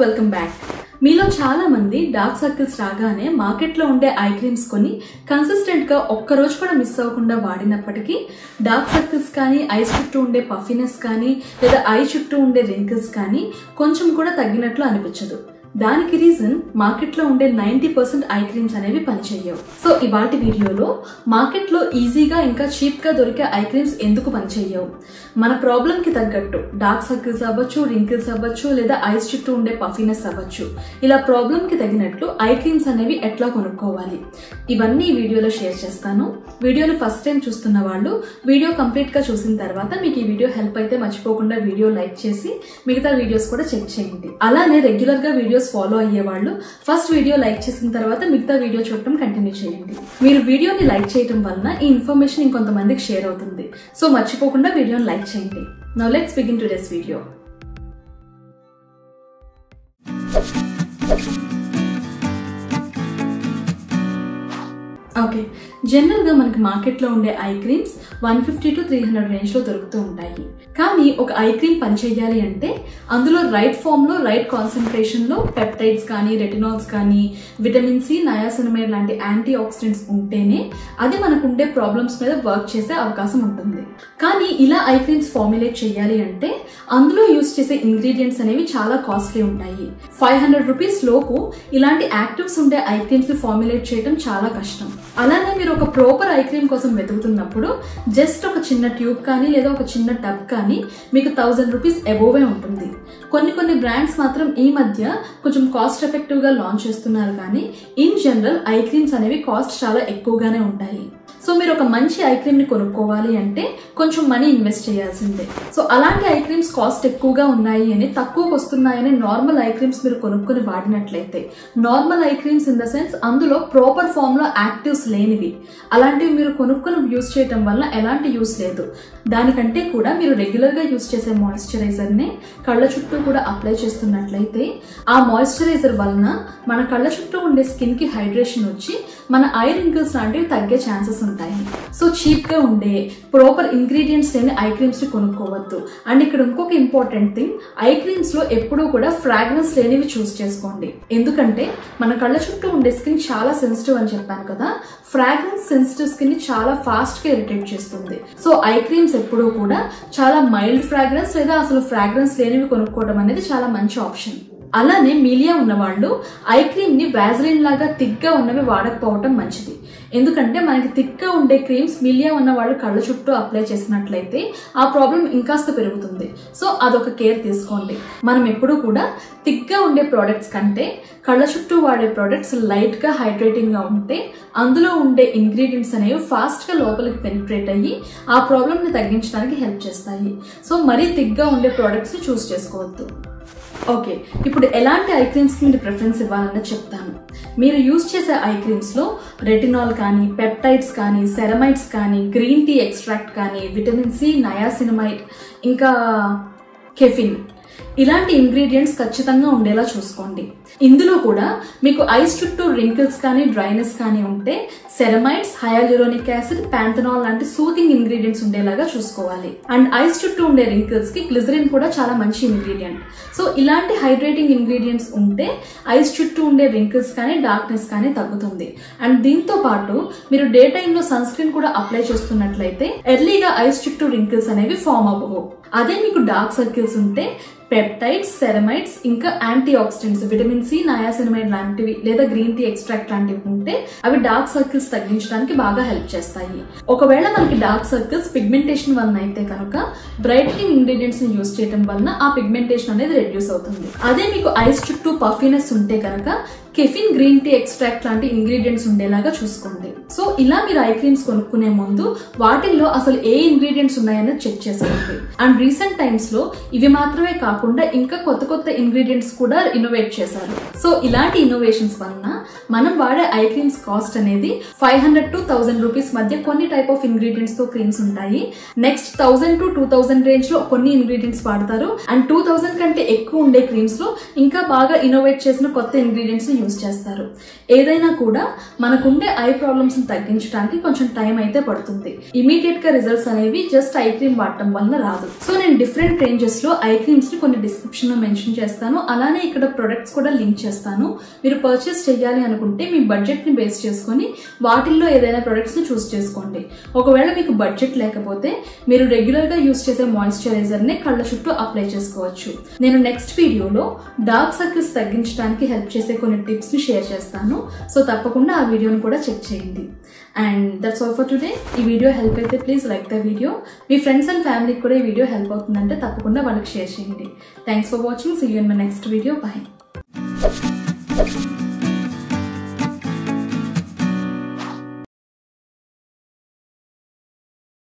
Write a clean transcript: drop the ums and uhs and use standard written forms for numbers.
Welcome back. మీలో చాలా మంది డార్క్ సర్కిల్స్ రాగానే మార్కెట్లో ఉండే ఐ క్రీమ్స్ కొని కన్సిస్టెంట్ గా ఒక్క రోజు కూడా మిస్ అవ్వకుండా వాడినప్పటికీ డార్క్ సర్కిల్స్ కానీ ఐస్ చుట్టూ ఉండే పఫీనెస్ కానీ లేదా ఐ చుట్టూ ఉండే రింకిల్స్ కానీ కొంచెం కూడా తగ్గినట్లు అనిపించదు. దానికి రీజన్ మార్కెట్లో ఉండే 90% ఐ క్రీమ్స్ అనేవి పనిచేయవు. సో ఇవాటి వీడియోలో మార్కెట్లో ఈజీగా ఇంకా చీప్ గా దొరికే ఐ క్రీమ్స్ ఎందుకు పనిచేయవు, మన ప్రాబ్లం కి తగ్గట్టు డార్క్ సర్కిల్స్ అవ్వచ్చు, రింకిల్స్ అవ్వచ్చు, లేదా ఐస్ చుట్టూ ఉండే పఫీనెస్ అవ్వచ్చు, ఇలా ప్రాబ్లం కి తగినట్లు ఐ క్రీమ్స్ అనేవి ఎట్లా కొనుక్కోవాలి, ఇవన్నీ ఈ వీడియోలో షేర్ చేస్తాను. వీడియోని ఫస్ట్ టైం చూస్తున్న వాళ్ళు వీడియో కంప్లీట్ గా చూసిన తర్వాత మీకు ఈ వీడియో హెల్ప్ అయితే మర్చిపోకుండా వీడియో లైక్ చేసి మిగతా వీడియోస్ కూడా చెక్ చేయండి. అలానే రెగ్యులర్ గా వీడియోస్ ఫాలో అయ్యే వాళ్ళు ఫస్ట్ వీడియో లైక్ చేసిన తర్వాత మిగతా వీడియో చూడటం కంటిన్యూ చేయండి. మీరు వీడియోని లైక్ చేయడం వలన ఈ ఇన్ఫర్మేషన్ ఇంకొంతమందికి షేర్ అవుతుంది. సో మర్చిపోకుండా వీడియోని లైక్ చేయండి. Now let's begin today's video. Okay, general గా మనకి మార్కెట్ లో ఉండే ఐ క్రీమ్స్ 150 to 300 రేంజ్ లో దొరుకుతూ ఉంటాయి. కానీ ఒక ఐ క్రీమ్ పనిచేయాలి అంటే అందులో రైట్ ఫామ్ లో రైట్ కాన్సన్ట్రేషన్ లో పెప్టైడ్స్ కానీ రెటినాల్స్ కానీ విటమిన్ సి, నయాసినమైడ్ లాంటి యాంటీ ఆక్సిడెంట్స్ ఉంటేనే అది మనకు ఉండే ప్రాబ్లమ్స్ మీద వర్క్ చేసే అవకాశం ఉంటుంది. కానీ ఇలా ఐ క్రీమ్స్ ఫార్ములేట్ చేయాలి అంటే అందులో యూజ్ చేసే ఇంగ్రీడియంట్స్ అనేవి చాలా కాస్ట్లీ ఉంటాయి. 500 రూపీస్ లోపు ఇలాంటి యాక్టివ్స్ ఉండే ఐ క్రీమ్స్ ఫార్ములేట్ చేయడం చాలా కష్టం. అలానే మీరు ఒక ప్రాపర్ ఐ క్రీమ్ కోసం వెతుకుతున్నప్పుడు జస్ట్ ఒక చిన్న ట్యూబ్ కానీ లేదా ఒక చిన్న టబ్ కానీ మీకు 1000 రూపీస్ అబోవే ఉంటుంది. కొన్ని బ్రాండ్స్ మాత్రం ఈ మధ్య కొంచెం కాస్ట్ ఎఫెక్టివ్ గా లాంచ్ చేస్తున్నారు, కానీ ఇన్ జనరల్ ఐ క్రీమ్స్ అనేవి కాస్ట్ చాలా ఎక్కువగానే ఉంటాయి. సో మీరు ఒక మంచి ఐ క్రీమ్ ని కొనుక్కోవాలి అంటే కొంచెం మనీ ఇన్వెస్ట్ చేయాల్సిందే. సో అలాంటి ఐ క్రీమ్స్ కాస్ట్ ఎక్కువగా ఉన్నాయి అని, తక్కువకు వస్తున్నాయని నార్మల్ ఐ క్రీమ్స్ మీరు కొనుక్కొని వాడినట్లయితే, normal eye creams in the sense అందులో ప్రాపర్ ఫామ్ లో యాక్టివ్స్ లేనివి, అలాంటివి మీరు కొనుక్కొని యూజ్ చేయడం వల్ల ఎలాంటి యూజ్ లేదు. దానికంటే కూడా మీరు రెగ్యులర్ గా యూజ్ చేసే మాయిశ్చరైజర్ ని కళ్ళ చుట్టూ కూడా అప్లై చేస్తున్నట్లయితే ఆ మాయిశ్చరైజర్ వలన మన కళ్ళ చుట్టూ ఉండే స్కిన్ కి హైడ్రేషన్ వచ్చి మన ఐ రింకిల్స్ లాంటివి తగ్గే ఛాన్సెస్ ఉంటాయి. సో చీప్ గా ఉండే ప్రాపర్ ఇంగ్రీడియంట్స్ లేని ఐ క్రీమ్స్ ని కొనుక్కోవద్దు. అండ్ ఇక్కడ ఇంకొక ఇంపార్టెంట్ థింగ్, ఐ క్రీమ్స్ లో ఎప్పుడూ కూడా ఫ్రాగ్రెన్స్ లేనివి చూస్ చేసుకోండి. ఎందుకంటే మన కళ్ళ చుట్టూ ఉండే స్కిన్ చాలా సెన్సిటివ్ అని చెప్పాను కదా, ఫ్రాగ్రెన్స్ సెన్సిటివ్ స్కిన్ ని చాలా ఫాస్ట్ గా ఇరిటేట్ చేస్తుంది. సో ఐ క్రీమ్స్ ఎప్పుడూ కూడా చాలా మైల్డ్ ఫ్రాగ్రెన్స్ లేదా అసలు ఫ్రాగ్రెన్స్ లేనివి కొనుక్కోవడం అనేది చాలా మంచి ఆప్షన్. అలానే మీలియా ఉన్నవాళ్ళు ఐ క్రీమ్ ని వ్యాజ్లిన్ లాగా థిక్ గా ఉన్నవి వాడకపోవటం మంచిది. ఎందుకంటే మనకి థిక్ గా ఉండే క్రీమ్స్ మీలియా ఉన్న వాళ్ళు కళ్ళ చుట్టూ అప్లై చేసినట్లయితే ఆ ప్రాబ్లం ఇంకాస్త పెరుగుతుంది. సో అదొక కేర్ తీసుకోండి. మనం ఎప్పుడూ కూడా థిక్ గా ఉండే ప్రోడక్ట్స్ కంటే కళ్ళ చుట్టూ వాడే ప్రోడక్ట్స్ లైట్ గా హైడ్రేటింగ్ గా ఉంటే అందులో ఉండే ఇంగ్రీడియంట్స్ అనేవి ఫాస్ట్ గా లోపలికి పెనిట్రేట్ అయ్యి ఆ ప్రాబ్లమ్ ని తగ్గించడానికి హెల్ప్ చేస్తాయి. సో మరీ థిక్ గా ఉండే ప్రోడక్ట్స్ ని చూస్ చేసుకోవద్దు. ఓకే, ఇప్పుడు ఎలాంటి ఐ క్రీమ్స్ కి మీరు ప్రిఫరెన్స్ ఇవ్వాలన్నది చెప్తాను. మీరు యూజ్ చేసే ఐ క్రీమ్స్ లో రెటినాల్ కానీ, పెప్టైడ్స్ కానీ, సెరమైడ్స్ కానీ, గ్రీన్ టీ ఎక్స్ట్రాక్ట్ కానీ, విటమిన్ సి, నయాసినమైడ్, ఇంకా కెఫిన్, ఇలాంటి ఇంగ్రీడియంట్స్ ఖచ్చితంగా ఉండేలా చూసుకోండి. ఇందులో కూడా మీకు ఐస్ చుట్టూ రింకిల్స్ కానీ డ్రైనెస్ కానీ ఉంటే సెరమైడ్స్, హయాలురోనిక్ యాసిడ్, ప్యాంథనాల్ లాంటి సూతింగ్ ఇంగ్రీడియంట్స్ ఉండేలాగా చూసుకోవాలి. అండ్ ఐస్ చుట్టూ ఉండే రింకిల్స్ కి గ్లిజరిన్ కూడా చాలా మంచి ఇంగ్రీడియంట్. సో ఇలాంటి హైడ్రేటింగ్ ఇంగ్రీడియంట్స్ ఉంటే ఐస్ చుట్టూ ఉండే రింకిల్స్ కానీ డార్క్నెస్ కానీ తగ్గుతుంది. అండ్ దీంతో పాటు మీరు డే టైమ్ లో సన్ స్క్రీన్ కూడా అప్లై చేస్తున్నట్లయితే ఎర్లీగా ఐస్ చుట్టూ రింకిల్స్ అనేవి ఫామ్ అవ్వవు. అదే మీకు డార్క్ సర్కిల్స్ ఉంటే పెప్టైడ్స్, సెరమైడ్స్, ఇంకా antioxidants vitamin C, niacinamide లాంటివి లేదా గ్రీన్ టీ ఎక్స్ట్రాక్ట్ లాంటివి ఉంటే అవి డార్క్ సర్కిల్స్ తగ్గించడానికి బాగా హెల్ప్ చేస్తాయి. ఒకవేళ మనకి డార్క్ సర్కిల్స్ పిగ్మెంటేషన్ వలన అయితే కనుక బ్రైట్నింగ్ ఇంగ్రీడియంట్స్ ని యూజ్ చేయడం వలన ఆ పిగ్మెంటేషన్ అనేది రెడ్యూస్ అవుతుంది. అదే మీకు ఐస్ చుట్టూ పఫీనెస్ ఉంటే కనుక కెఫిన్, గ్రీన్ టీ ఎక్స్ట్రాక్ట్ లాంటి ఇంగ్రీడియంట్స్ ఉండేలాగా చూసుకోండి. సో ఇలా మీరు ఐ క్రీమ్స్ కొనుక్కునే ముందు వాటిల్లో అసలు ఏ ఇంగ్రీడియంట్స్ ఉన్నాయని చెక్ చేసుకోండి. అండ్ రీసెంట్ టైమ్స్ లో ఇవి మాత్రమే కాకుండా ఇంకా కొత్త ఇంగ్రీడియంట్స్ కూడా ఇన్నోవేట్ చేశారు. సో ఇలాంటి ఇన్నోవేషన్స్ వలన మనం వాడే ఐ క్రీమ్స్ కాస్ట్ అనేది 500 to 1000 రూపీస్ మధ్య కొన్ని టైప్ ఆఫ్ ఇంగ్రీడియంట్స్ తో క్రీమ్స్ ఉంటాయి. నెక్స్ట్ 1000 to 2000 రేంజ్ లో కొన్ని ఇంగ్రీడియంట్స్ వాడతారు. అండ్ 2000 కంటే ఎక్కువ ఉండే క్రీమ్స్ లో ఇంకా బాగా ఇన్నోవేట్ చేసిన కొత్త ఇంగ్రీడియంట్స్ యూజ్ చేస్తారు. ఏదైనా కూడా మనకుండే ఐ ప్రాబ్లమ్స్ ని తగ్గించడానికి కొంచెం టైం అయితే పడుతుంది. ఇమీడియట్ గా రిజల్ట్స్ అనేవి జస్ట్ ఐ క్రీమ్ వాడటం వల్ల రాదు. సో నేను డిఫరెంట్ రేంజెస్ లో ఐ క్రీమ్స్ ని కొన్ని డిస్క్రిప్షన్ లో మెన్షన్ చేస్తాను. అలానే ఇక్కడ ప్రొడక్ట్స్ కూడా లింక్ చేస్తాను. మీరు పర్చేస్ చేయాలి అనుకుంటే మీ బడ్జెట్ ని బేస్ చేసుకుని వాటిల్లో ఏదైనా ప్రొడక్ట్స్ ని చూస్ చేసుకోండి. ఒకవేళ మీకు బడ్జెట్ లేకపోతే మీరు రెగ్యులర్ గా యూజ్ చేసే మాయిశ్చరైజర్ ని కళ్ళ చుట్టూ అప్లై చేసుకోవచ్చు. నేను నెక్స్ట్ వీడియోలో డార్క్ సర్కిల్స్ తగ్గించడానికి హెల్ప్ చేసే కొన్ని టిప్స్ ని షేర్ చేస్తాను. సో తప్పకుండా ఆ వీడియోని కూడా చెక్ చేయండి. And that's all for today. ఈ వీడియో హెల్ప్ అయితే please like the video. Me friends and ఫ్యామిలీకి కూడా ఈ వీడియో హెల్ప్ అవుతుందంటే తప్పకుండా వాళ్ళకి షేర్ చేయండి. Thanks for watching. See you in my next video. By.